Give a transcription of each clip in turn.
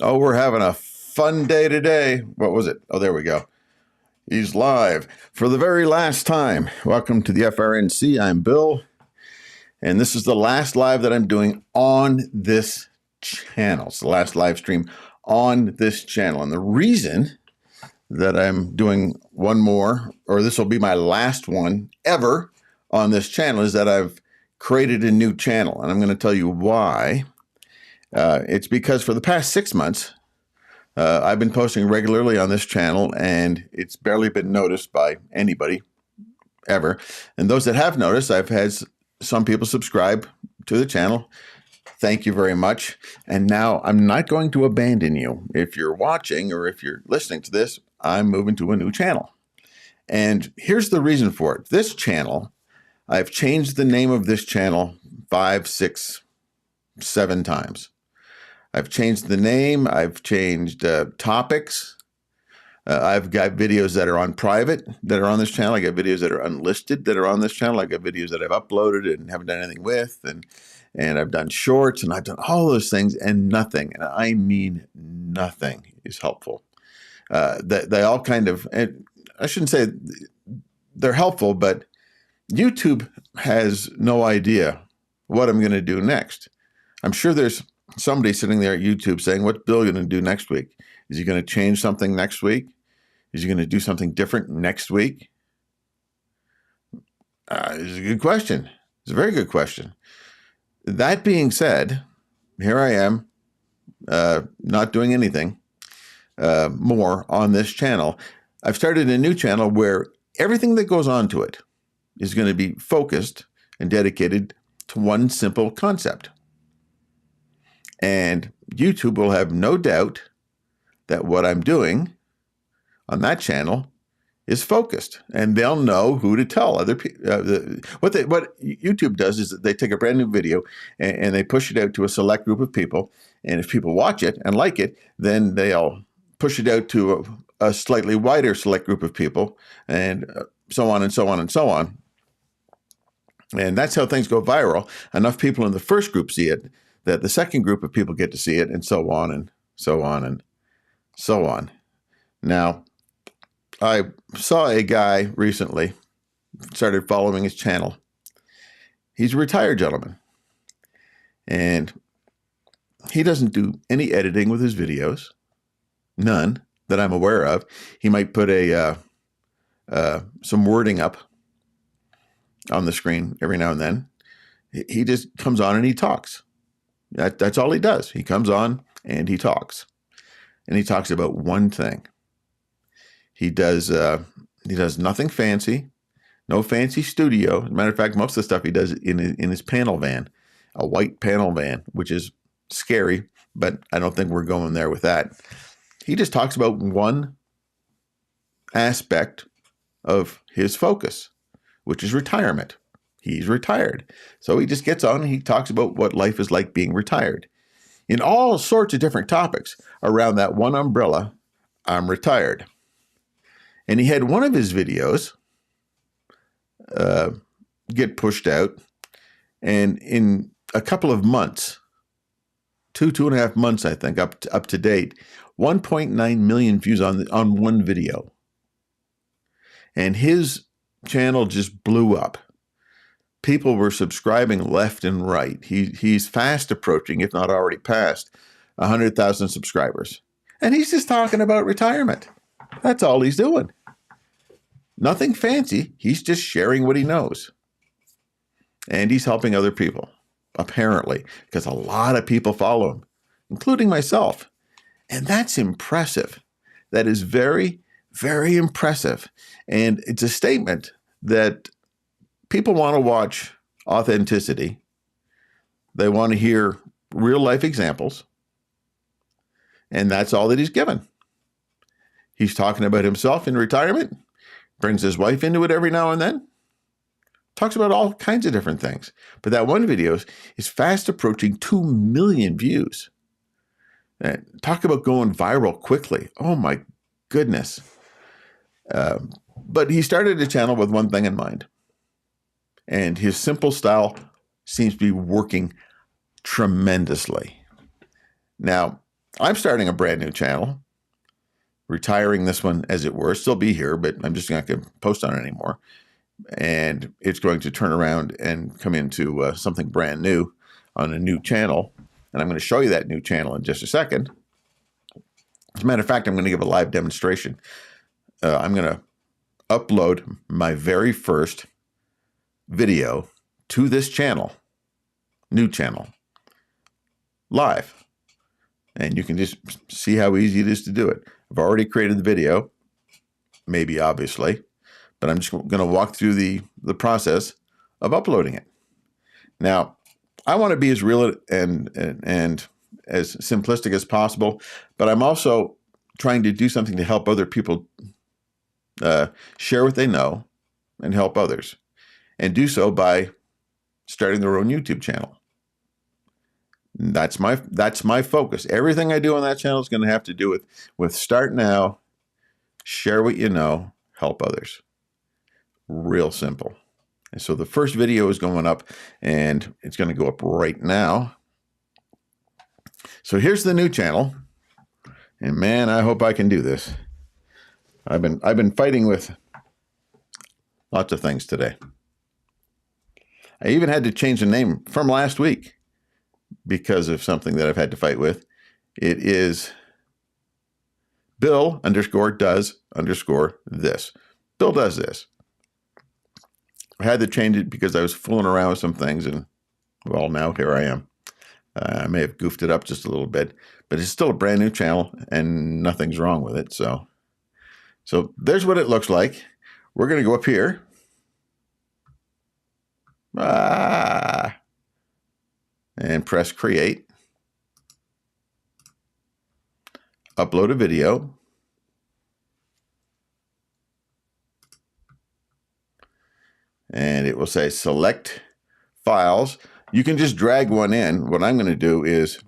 Oh, we're having a fun day today. What was it? Oh, there we go. He's live for the very last time. Welcome to the FRNC. I'm Bill, and this is the last live that I'm doing on this channel. It's the last live stream on this channel. And the reason that I'm doing one more, or this will be my last one ever on this channel, is that I've created a new channel. And I'm going to tell you why. It's because for the past 6 months, I've been posting regularly on this channel, and it's barely been noticed by anybody ever. And those that have noticed, I've had some people subscribe to the channel. Thank you very much. And now I'm not going to abandon you. If you're watching or if you're listening to this, I'm moving to a new channel. And here's the reason for it. This channel, I've changed the name of this channel 5, 6, 7 times. I've changed the name. I've changed topics. I've got videos that are on private that are on this channel. I got videos that are unlisted that are on this channel. I got videos that I've uploaded and haven't done anything with. And I've done shorts and I've done all those things, and nothing, and I mean nothing, is helpful. They all kind of, and I shouldn't say they're helpful, but YouTube has no idea what I'm going to do next. I'm sure there's somebody sitting there at YouTube saying, what's Bill going to do next week? Is he going to change something next week? Is he going to do something different next week? It's a good question. It's a very good question. That being said, here I am, not doing anything more on this channel. I've started a new channel where everything that goes on to it is going to be focused and dedicated to one simple concept. And YouTube will have no doubt that what I'm doing on that channel is focused, and they'll know who to tell other people. What YouTube does is that they take a brand new video and they push it out to a select group of people. And if people watch it and like it, then they'll push it out to a slightly wider select group of people, and so on and so on and so on. And that's how things go viral. Enough people in the first group see it that the second group of people get to see it, and so on and so on and so on. Now, I saw a guy recently, started following his channel. He's a retired gentleman, and he doesn't do any editing with his videos, none that I'm aware of. He might put some wording up on the screen every now and then. He just comes on and he talks. That's all he does. He comes on and he talks. And he talks about one thing. He does nothing fancy, no fancy studio. As a matter of fact, most of the stuff he does in his panel van, a white panel van, which is scary, but I don't think we're going there with that. He just talks about one aspect of his focus, which is retirement. He's retired. So he just gets on and he talks about what life is like being retired in all sorts of different topics around that one umbrella, I'm retired. And he had one of his videos get pushed out, and in a couple of months, 2.5 months, I think, up to date, 1.9 million views on one video. And his channel just blew up. People were subscribing left and right. He's fast approaching, if not already past, 100,000 subscribers. And he's just talking about retirement. That's all he's doing. Nothing fancy. He's just sharing what he knows. And he's helping other people, apparently, because a lot of people follow him, including myself. And that's impressive. That is very, very impressive. And it's a statement that people want to watch authenticity. They want to hear real life examples. And that's all that he's given. He's talking about himself in retirement, brings his wife into it every now and then, talks about all kinds of different things. But that one video is fast approaching 2 million views. And talk about going viral quickly. Oh my goodness. But he started a channel with one thing in mind. And his simple style seems to be working tremendously. Now, I'm starting a brand new channel, retiring this one as it were, still be here, but I'm just not going to post on it anymore. And it's going to turn around and come into something brand new on a new channel. And I'm going to show you that new channel in just a second. As a matter of fact, I'm going to give a live demonstration. I'm going to upload my very first video to this channel, new channel, live. And you can just see how easy it is to do it. I've already created the video, maybe obviously, but I'm just going to walk through the process of uploading it. Now, I want to be as real and as simplistic as possible, but I'm also trying to do something to help other people share what they know and help others, and do so by starting their own YouTube channel. That's my focus. Everything I do on that channel is going to have to do with start now, share what you know, help others. Real simple. And so the first video is going up, and it's going to go up right now. So here's the new channel, and man, I hope I can do this. I've been fighting with lots of things today. I even had to change the name from last week because of something that I've had to fight with. It is Bill_does_this. Bill does this. I had to change it because I was fooling around with some things, and well, now here I am. I may have goofed it up just a little bit, but it's still a brand new channel and nothing's wrong with it. So there's what it looks like. We're going to go up here. And press create. Upload a video. And it will say select files. You can just drag one in. What I'm going to do is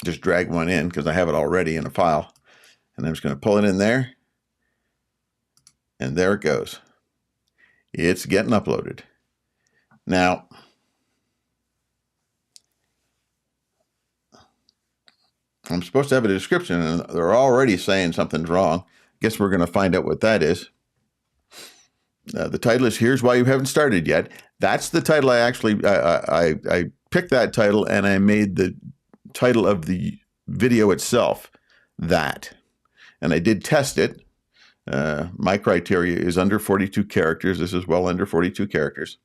just drag one in because I have it already in a file. And I'm just going to pull it in there. And there it goes. It's getting uploaded. Now, I'm supposed to have a description, and they're already saying something's wrong. Guess we're going to find out what that is. The title is "Here's Why You Haven't Started Yet." That's the title. I picked that title, and I made the title of the video itself that. And I did test it. My criteria is under 42 characters. This is well under 42 characters.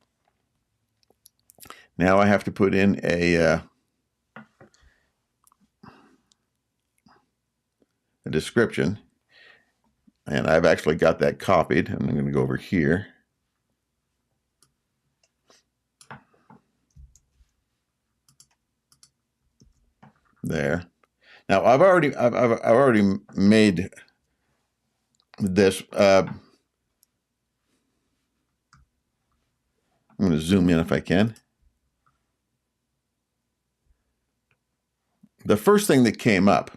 Now I have to put in a description, and I've actually got that copied. I'm going to go over here. There. Now I've already made this. I'm going to zoom in if I can. The first thing that came up,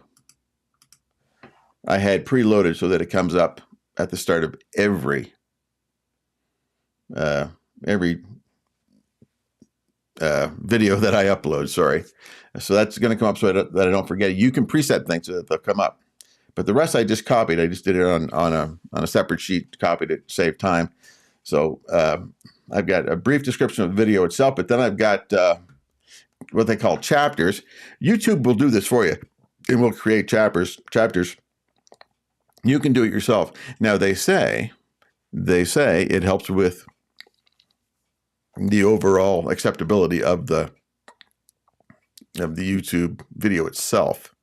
I had preloaded so that it comes up at the start of every video that I upload. Sorry. So that's going to come up so that I don't forget it. You can preset things so that they'll come up. But the rest I just copied. I just did it on a separate sheet, copied it, saved time. So I've got a brief description of the video itself, but then I've got what they call chapters. YouTube will do this for you. It will create chapters. You can do it yourself. Now they say it helps with the overall acceptability of the YouTube video itself.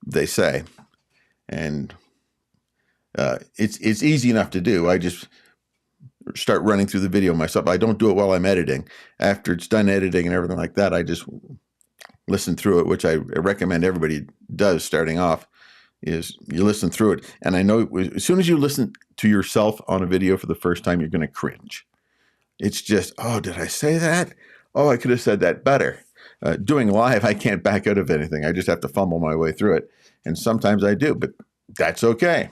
They say, and it's easy enough to do. I just start running through the video myself. I don't do it while I'm editing. After it's done editing and everything like that, I just listen through it, which I recommend everybody does starting off. Is you listen through it. And I know as soon as you listen to yourself on a video for the first time, you're going to cringe. It's just, oh, did I say that? Oh, I could have said that better. Doing live, I can't back out of anything. I just have to fumble my way through it. And sometimes I do, but that's okay.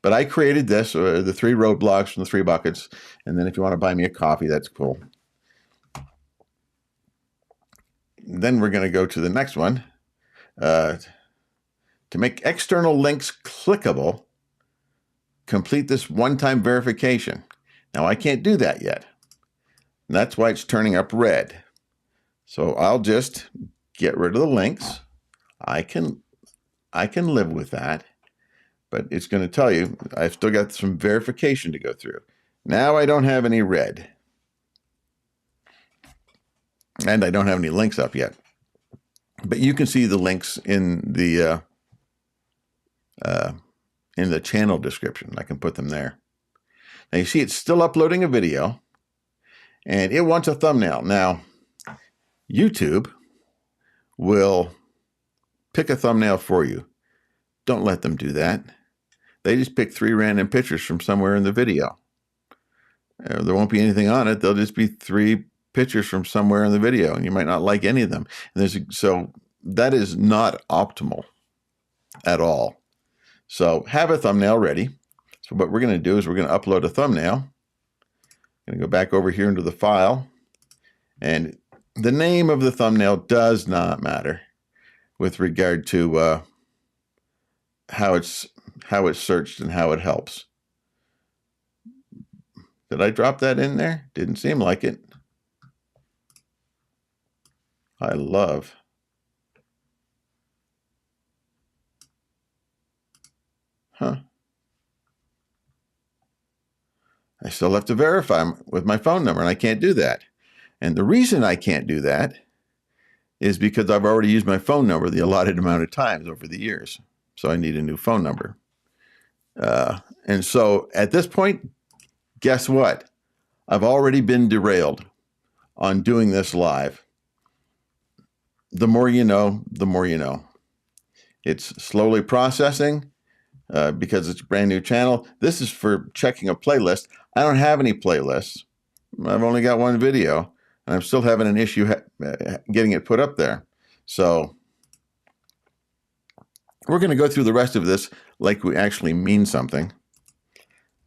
But I created this, the 3 roadblocks from the 3 buckets. And then if you want to buy me a coffee, that's cool. Then we're going to go to the next one. To make external links clickable, complete this one-time verification. Now, I can't do that yet. And that's why it's turning up red. So I'll just get rid of the links. I can live with that, but it's going to tell you I've still got some verification to go through. Now I don't have any red. And I don't have any links up yet. But you can see the links in the channel description. I can put them there. Now you see it's still uploading a video, and it wants a thumbnail. Now, YouTube will pick a thumbnail for you. Don't let them do that. They just pick 3 random pictures from somewhere in the video. There won't be anything on it. There'll just be 3 pictures from somewhere in the video, and you might not like any of them. And so that is not optimal at all. So have a thumbnail ready. So what we're going to do is we're going to upload a thumbnail. I'm going to go back over here into the file, and the name of the thumbnail does not matter with regard to how it's searched and how it helps. Did I drop that in there? Didn't seem like it. I love. Huh. I still have to verify with my phone number, and I can't do that. And the reason I can't do that is because I've already used my phone number the allotted amount of times over the years. So I need a new phone number. And so at this point, guess what? I've already been derailed on doing this live. The more you know, the more you know. It's slowly processing because it's a brand new channel. This is for checking a playlist. I don't have any playlists. I've only got one video, and I'm still having an issue getting it put up there. So we're going to go through the rest of this like we actually mean something.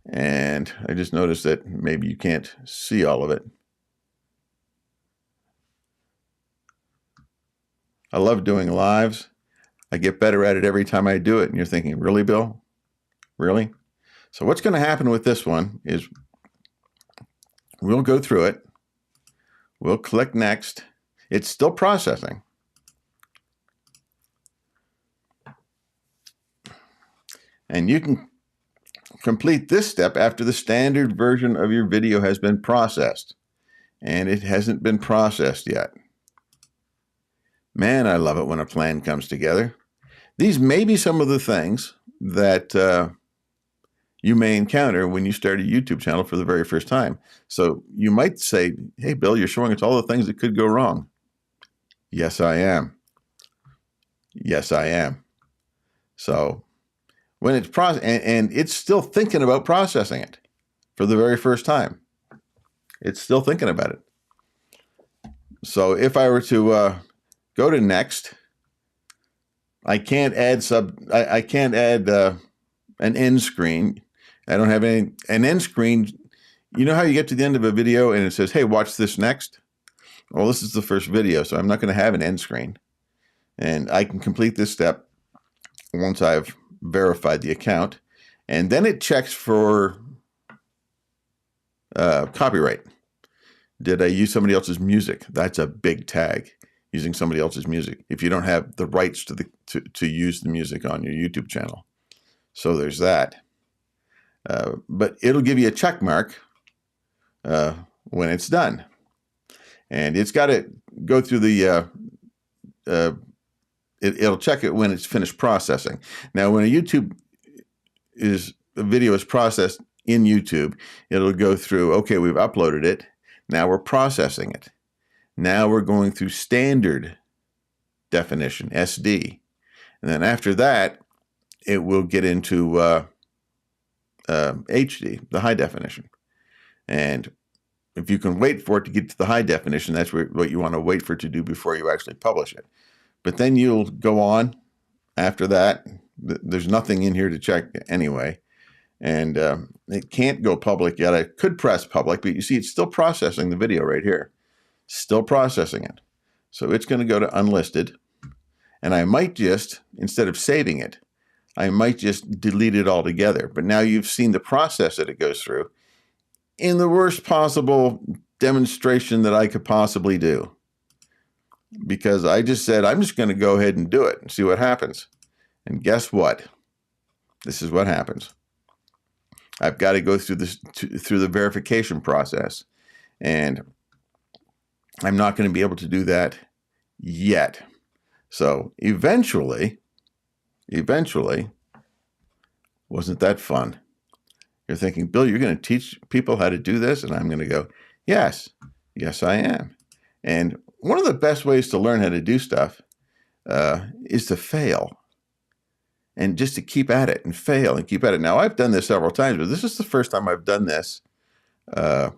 And I just noticed that maybe you can't see all of it. I love doing lives. I get better at it every time I do it. And you're thinking, really, Bill? Really? So what's going to happen with this one is we'll go through it. We'll click next. It's still processing. And you can complete this step after the standard version of your video has been processed. And it hasn't been processed yet. Man, I love it when a plan comes together. These may be some of the things that you may encounter when you start a YouTube channel for the very first time. So you might say, hey, Bill, you're showing us all the things that could go wrong. Yes, I am. Yes, I am. So when it's and it's still thinking about processing it for the very first time. It's still thinking about it. So if I were to go to next, I can't add I can't add an end screen. I don't have an end screen. You know how you get to the end of a video and it says, hey, watch this next? Well, this is the first video, so I'm not going to have an end screen. And I can complete this step once I've verified the account. And then it checks for copyright. Did I use somebody else's music? That's a big tag, using somebody else's music, if you don't have the rights to use the music on your YouTube channel. So there's that. But it'll give you a check mark when it's done. And it's got to go through the, it'll check it when it's finished processing. Now, when a video is processed in YouTube, it'll go through, okay, we've uploaded it. Now we're processing it. Now we're going through standard definition, SD. And then after that, it will get into HD, the high definition. And if you can wait for it to get to the high definition, that's what you want to wait for it to do before you actually publish it. But then you'll go on after that. There's nothing in here to check anyway. And it can't go public yet. I could press public, but you see it's still processing the video right here. Still processing it. So it's going to go to unlisted. And I might just, instead of saving it, I might just delete it altogether. But now you've seen the process that it goes through in the worst possible demonstration that I could possibly do. Because I just said, I'm just going to go ahead and do it and see what happens. And guess what? This is what happens. I've got to go through the verification process. And I'm not going to be able to do that yet. So eventually, wasn't that fun? You're thinking, Bill, you're going to teach people how to do this? And I'm going to go, yes, I am. And one of the best ways to learn how to do stuff is to fail. And just to keep at it and fail and keep at it. Now, I've done this several times, but this is the first time I've done this on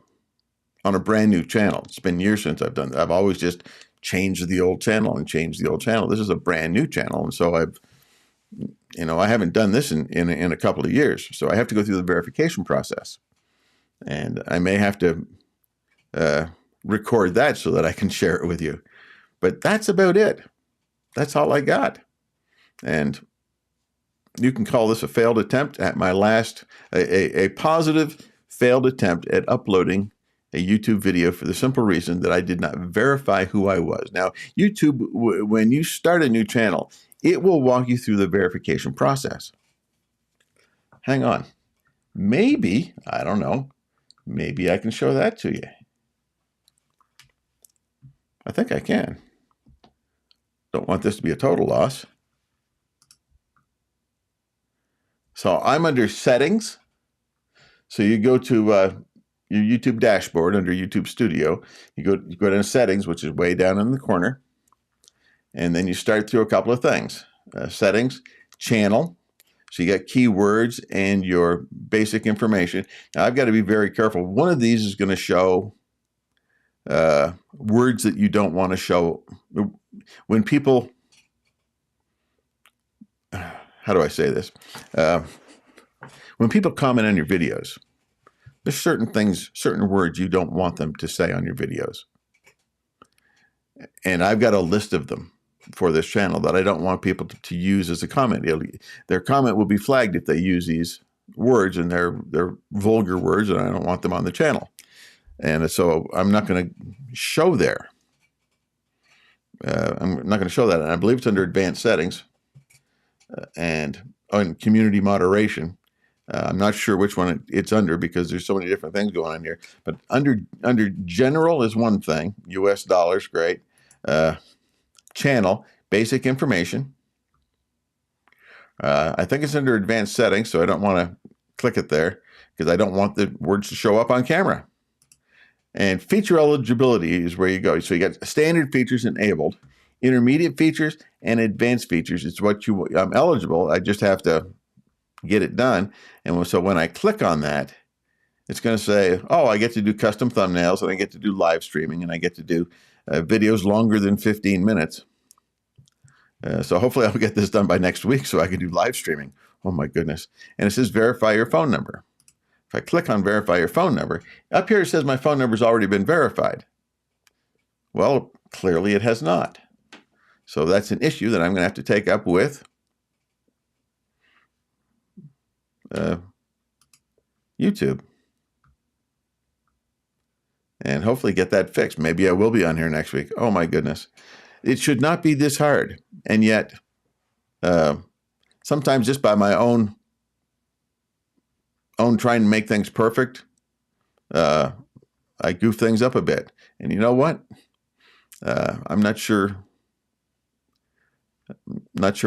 a brand new channel. It's been years since I've done that. I've always just changed the old channel and changed the old channel. This is a brand new channel. And so I haven't done this in a couple of years. So I have to go through the verification process. And I may have to record that so that I can share it with you. But that's about it. That's all I got. And you can call this a failed attempt at my last, a positive failed attempt at uploading a YouTube video for the simple reason that I did not verify who I was. Now, YouTube, when you start a new channel, it will walk you through the verification process. Hang on. Maybe, I don't know, maybe I can show that to you. I think I can. Don't want this to be a total loss. So I'm under settings. So you go to your YouTube dashboard under YouTube Studio. You go down to settings, which is way down in the corner. And then you start through a couple of things. Settings, channel. So you got keywords and your basic information. Now I've got to be very careful. One of these is going to show words that you don't want to show. When people, how do I say this? When people comment on your videos, there's certain things, certain words you don't want them to say on your videos. And I've got a list of them for this channel that I don't want people to use as a comment. Their comment will be flagged if they use these words, and they're vulgar words, and I don't want them on the channel. And so I'm not going to show there. I'm not going to show that. And I believe it's under advanced settings and on community moderation. I'm not sure which one it's under because there's so many different things going on here. But under general is one thing. US dollars, great. Channel, basic information. I think it's under advanced settings, so I don't want to click it there because I don't want the words to show up on camera. And feature eligibility is where you go. So you got standard features enabled, intermediate features, and advanced features. It's what I'm eligible. I just have to get it done. And so when I click on that, it's going to say, oh, I get to do custom thumbnails, and I get to do live streaming, and I get to do videos longer than 15 minutes. So hopefully I'll get this done by next week so I can do live streaming. Oh my goodness. And it says verify your phone number. If I click on verify your phone number, up here it says my phone number has already been verified. Well, clearly it has not. So that's an issue that I'm going to have to take up with YouTube. And hopefully get that fixed. Maybe I will be on here next week. Oh my goodness. It should not be this hard. And yet, sometimes just by my own trying to make things perfect, I goof things up a bit. And you know what? I'm not sure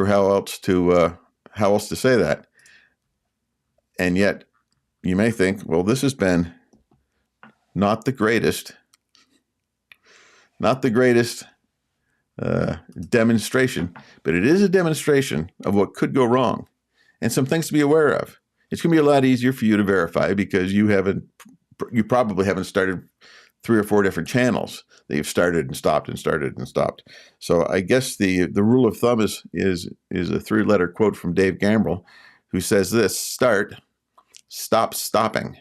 how else to say that. And yet, you may think, well, this has been not the greatest demonstration, but it is a demonstration of what could go wrong and some things to be aware of. It's going to be a lot easier for you to verify because you probably haven't started 3 or 4 different channels that you've started and stopped and started and stopped. So I guess the rule of thumb is a 3-letter quote from Dave Gambrill, who says this: start, stop, stopping.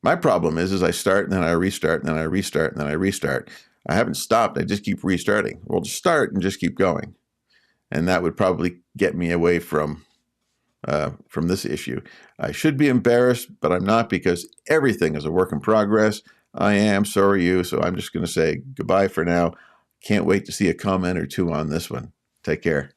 My problem is I start and then I restart and then I restart and then I restart. I haven't stopped. I just keep restarting. We'll just start and just keep going. And that would probably get me away from this issue. I should be embarrassed, but I'm not, because everything is a work in progress. I am, so are you. So I'm just going to say goodbye for now. Can't wait to see a comment or two on this one. Take care.